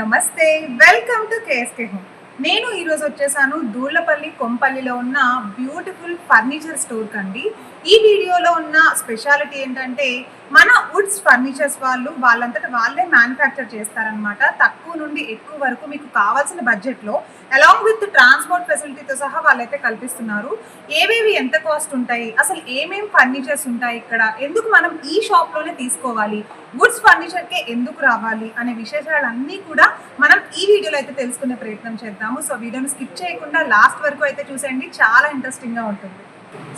నమస్తే, welcome to KSK home. నేను ఈరోజు వచ్చేసాను దూళ్లపల్లి కొంపల్లిలో ఉన్న బ్యూటిఫుల్ ఫర్నిచర్ స్టోర్ కండి. ఈ వీడియోలో ఉన్న స్పెషాలిటీ ఏంటంటే మన వుడ్స్ ఫర్నిచర్స్ వాళ్ళంతటా వాళ్ళే మ్యానుఫ్యాక్చర్ చేస్తారనమాట. తక్కువ నుండి ఎక్కువ వరకు మీకు కావాల్సిన బడ్జెట్లో అలాంగ్ విత్ ట్రాన్స్పోర్ట్ ఫెసిలిటీతో సహా వాళ్ళైతే కల్పిస్తున్నారు. ఏవేవి ఎంత కాస్ట్ ఉంటాయి, అసలు ఏమేమి ఫర్నిచర్స్ ఉంటాయి ఇక్కడ, ఎందుకు మనం ఈ షాప్లోనే తీసుకోవాలి, వుడ్స్ ఫర్నిచర్కే ఎందుకు రావాలి అనే విశేషాలన్నీ కూడా మనం ఈ వీడియోలో అయితే తెలుసుకునే ప్రయత్నం చేద్దాము. సో వీడియోని స్కిప్ చేయకుండా లాస్ట్ వరకు అయితే చూసేయండి, చాలా ఇంట్రెస్టింగ్గా ఉంటుంది.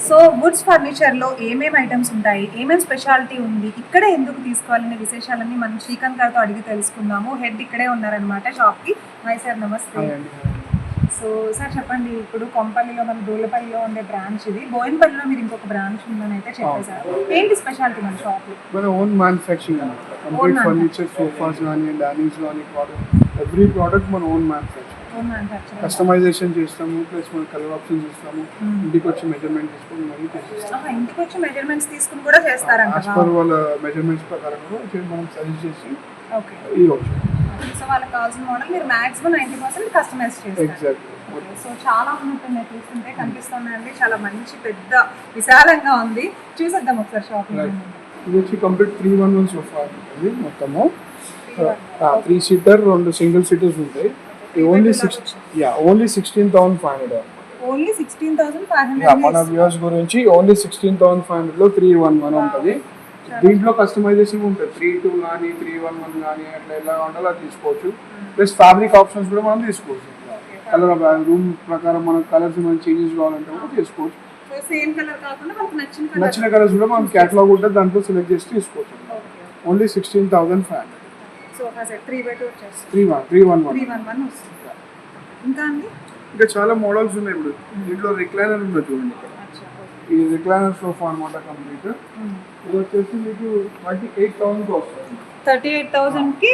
సో వుడ్స్ ఫర్నిచర్లో ఏమేమి ఐటమ్స్ ఉంటాయి, ఏమేమి స్పెషాలిటీ ఉంది, ఇక్కడే ఎందుకు తీసుకోవాలనే విశేషాలన్నీ మనం శ్రీకాంత్ గారితో అడిగి తెలుసుకుందాము. హెడ్ ఇక్కడే ఉన్నారనమాట షాప్కి. హాయ్ సార్, నమస్తే. సో సార్ చెప్పండి, ఇప్పుడు కొంపల్లిలో మన దూళ్లపల్లిలో ఉండే బ్రాంచ్ ఇది, బోయినపల్లిలో మీరు ఇంకొక బ్రాంచ్ ఉందని అయితే చెప్పేశారు. ఏంటి స్పెషాలిటీ మన షాప్? మన ఓన్ మ్యానుఫ్యాక్చరింగ్ అనమాట. కంప్లీట్ ఫర్నిచర్, సోఫాస్ కానీ డైనింగ్స్ కానీ ఎవ్రీ ప్రోడక్ట్ మన ఓన్ మ్యానుఫ్యాక్చరింగ్. కస్టమైజేషన్ చేస్తాము, ప్లస్ మన కలర్ ఆప్షన్స్ ఇస్తాము. ఇంటికి వచ్చి మెజర్మెంట్ తీసుకుని మరీ చేస్తాము. ఇంటికి వచ్చి మెజర్మెంట్స్ తీసుకుని కూడా చేస్తారంట. యాజ్ పర్ వాళ్ళ మెజర్మెంట్స్ ప్రకారం మనం సజెస్ట్ చేసి ఈ ఆప్షన్. సో వాళ్ళకి కావాల్సిన మోడల్ మీరు మాక్సిమం 90% కస్టమైజ్ చేస్తారు. ఎగ్జాక్ట్లీ. సో చాలా ఉన్నట్టు చూస్తుంటే కనిపిస్తున్నాయండి, చాలా మంచి పెద్ద విశాలంగా ఉంది. చూసేద్దాం ఒకసారి షాప్. ఇది వచ్చి కంప్లీట్ 311 సోఫా ఉంటుంది. మొత్తము 3 సీటర్, 2 సింగిల్ సీటర్స్ ఉంటాయి. ఓన్లీ 16,500. ఓన్లీ 16,500. మన వ్యూవర్స్ గురించి ఓన్లీ 16,500 లో 311 ఉంటుంది. దీంట్లో కస్టమైజేషన్ ఉంటుంది. 3.2 కానీ 311 కానీ అట్లా ఎలా ఉండాలో అది తీసుకోవచ్చు. ప్లస్ ఫ్యాబ్రిక్ ఆప్షన్స్ కూడా మనం తీసుకోవచ్చు. కలర్ రూమ్ ప్రకారం మనకు కలర్స్ మనం చేంజెస్ కావాలంటే కూడా తీసుకోవచ్చు. సేమ్ కలర్ కాకుండా మనకు నచ్చిన కలర్స్ కూడా మనం క్యాటలాగ్ ఉంటుంది, దాంట్లో సెలెక్ట్ చేసి తీసుకోవచ్చు. ఓన్లీ 16,500. సోఫా సెట్ 3x2 వచ్చేస్తుంది. 311 వస్తుంది. ఇంకా అండి ఇంకా చాలా మోడల్స్ ఉన్నాయి. ఇప్పుడు దీంట్లో రిక్లైనర్ ఉంది చూడండి. ఇక్కడ ఈ రిక్లైనర్ సోఫా అనమాట కంప్లీట్. ఇది వచ్చేసి మీకు 38,000 వస్తుంది. 38,000 కి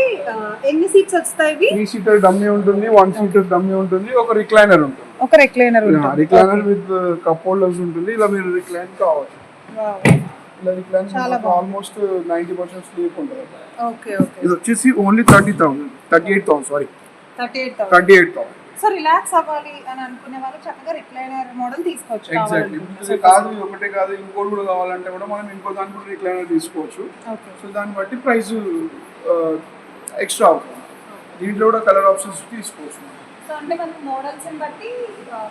ఎన్ని సీట్స్ వస్తాయి? 3 సీటర్ డమ్మీ ఉంటుంది, 1 సీటర్ డమ్మీ ఉంటుంది, ఒక రిక్లైనర్ ఉంటుంది. రిక్లైనర్ విత్ కప్ హోల్డర్స్ ఉంటుంది. ఇలా మీరు రిక్లైన్ కావచ్చు. ఇలా రిక్లైన్ ఆల్మోస్ట్ 90% స్లీప్ ఉంటుంది. ఇది వచ్చేసి ఓన్లీ 38,000. సో రిలాక్స్ అవ్వాలి అని అనుకునే వాళ్ళు చక్కగా రిక్లైనర్ మోడల్ తీసుకోవచ్చు. ఎగ్జాక్ట్లీ. ఇది కాదు, ఒకటే కాదు, ఇంకోటి కూడా కావాలంటే కూడా మనం ఇంకో దాని కూడా రిక్లైనర్ తీసుకోవచ్చు. సో దాన్ని బట్టి ప్రైస్ ఎక్స్ట్రా అవుతుంది. దీంట్లో కూడా కలర్ ఆప్షన్స్ తీసుకోవచ్చు. సో అంటే మనకి మోడల్స్ ని బట్టి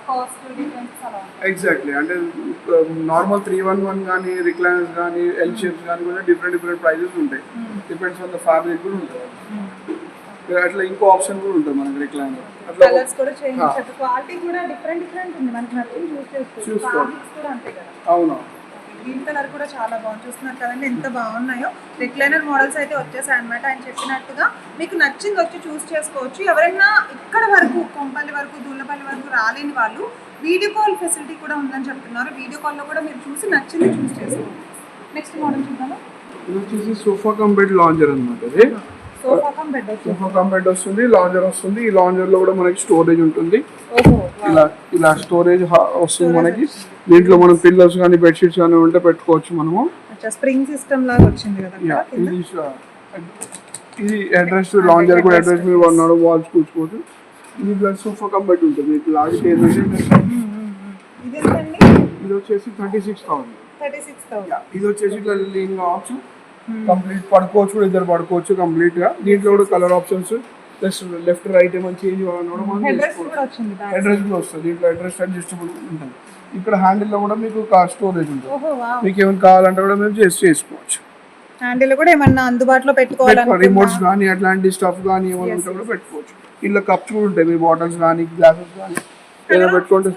కాస్ట్ డిఫరెన్స్ అలా ఉంటుంది. ఎగ్జాక్ట్లీ. అంటే నార్మల్ 311 కానీ రిక్లైనర్స్ కానీ ఎల్ షేప్స్ కానీ కూడా డిఫరెంట్ ప్రైజెస్ ఉంటాయి. డిపెండ్స్ ఆన్ ద ఫ్యాబ్రిక్ కూడా ఉంటుంది. అట్లా ఇంకో ఆప్షన్ కూడా ఉంటుంది మనకి రిక్లైనర్. అట్లా కలర్స్ కూడా చేంజ్ అవుతాయి, క్వాలిటీ కూడా డిఫరెంట్ ఉంది. మనకి నచ్చింది చూసుకోవచ్చు. ఫ్యాబ్రిక్స్ కూడా అంతే కదా. అవును. గ్రీన్ కలర్ కూడా చాలా బాగుంది. చూస్తున్నారు కదండి ఎంత బాగున్నాయో. రిక్లైనర్ మోడల్స్ అయితే వచ్చేసాయి అనమాట. ఆయన చెప్పినట్టుగా మీకు నచ్చింది వచ్చి చూస్ చేసుకోవచ్చు. ఎవరైనా ఇక్కడ వరకు కొంపల్లి వరకు దూళ్లపల్లి వరకు రాలేని వాళ్ళు వీడియో కాల్ ఫెసిలిటీ కూడా ఉందని చెప్తున్నారు. వీడియో కాల్లో కూడా మీరు చూసి నచ్చింది చూస్ చేసుకోవచ్చు. నెక్స్ట్ మోడల్ చూద్దాము. ఇది వచ్చేసి సోఫా కమ్ బెడ్ లాంజర్ అనమాట. ఇది సోఫా కమ్ బెడ్ వస్తుంది, లాంజర్ వస్తుంది. ఈ లాంజర్ లో కూడా మనకి స్టోరేజ్ ఉంటుంది. ఇలా స్టోరేజ్ వస్తుంది మనకి. దీంట్లో మనం పిల్లోస్ కానీ బెడ్షీట్స్ కానీ ఉంటే పెట్టుకోవచ్చు మనము. స్ప్రింగ్ సిస్టమ్ లాగా వచ్చింది కదా. ఇది అడ్రస్ లాంజర్ కూడా అడ్రస్ మీద ఉన్నాడు, వాల్స్ కూర్చోవచ్చు. ఇది ప్లస్ సోఫా కమ్ బెడ్ ఉంటుంది. లాగితే ఇది వచ్చేసి 36,000. ఇది వచ్చేసి ఇట్లా లీన్ కావచ్చు, కంప్లీట్ పడుకోవచ్చు, ఇద్దరు పడుకోవచ్చు కంప్లీట్ గా. దీంట్లో కూడా colour options plus left right ఏమైనా చేంజ్ కావాలన్నా మనం అడ్రస్ కూడా వస్తుంది. దీంట్లో అడ్రస్ అడ్జస్టబుల్ ఉంటుంది. ఇక్కడ హ్యాండిల్ లో కూడా మీకు స్టోరేజ్ ఉంటుంది. మీకు ఏమైనా కావాలంటే కూడా మేము చేసుకోవచ్చు. హ్యాండిల్ కూడా ఏమన్నా అందుబాటులో పెట్టుకోవాలి, రిమోట్స్ కానీ అట్లాంటి స్టఫ్ కానీ ఏమైనా ఉంటే కూడా పెట్టుకోవచ్చు. ఇలా కప్స్ కూడా ఉంటాయి, మీ బాటిల్స్ కానీ గ్లాసెస్ కానీ ఏదైనా పెట్టుకుంటే.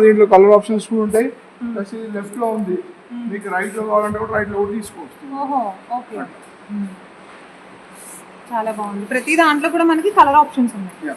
దీంట్లో కలర్ ఆప్షన్స్ కూడా ఉంటాయి. ప్లస్ ఇది లెఫ్ట్ లో ఉంది, మీకు రైట్ లో కావాలంటే కూడా రైట్ లో కూడా తీసుకోవచ్చు. చాలా బాగుంది. ప్రతి దాంట్లో కూడా మనకి కలర్ ఆప్షన్స్ ఉన్నాయి.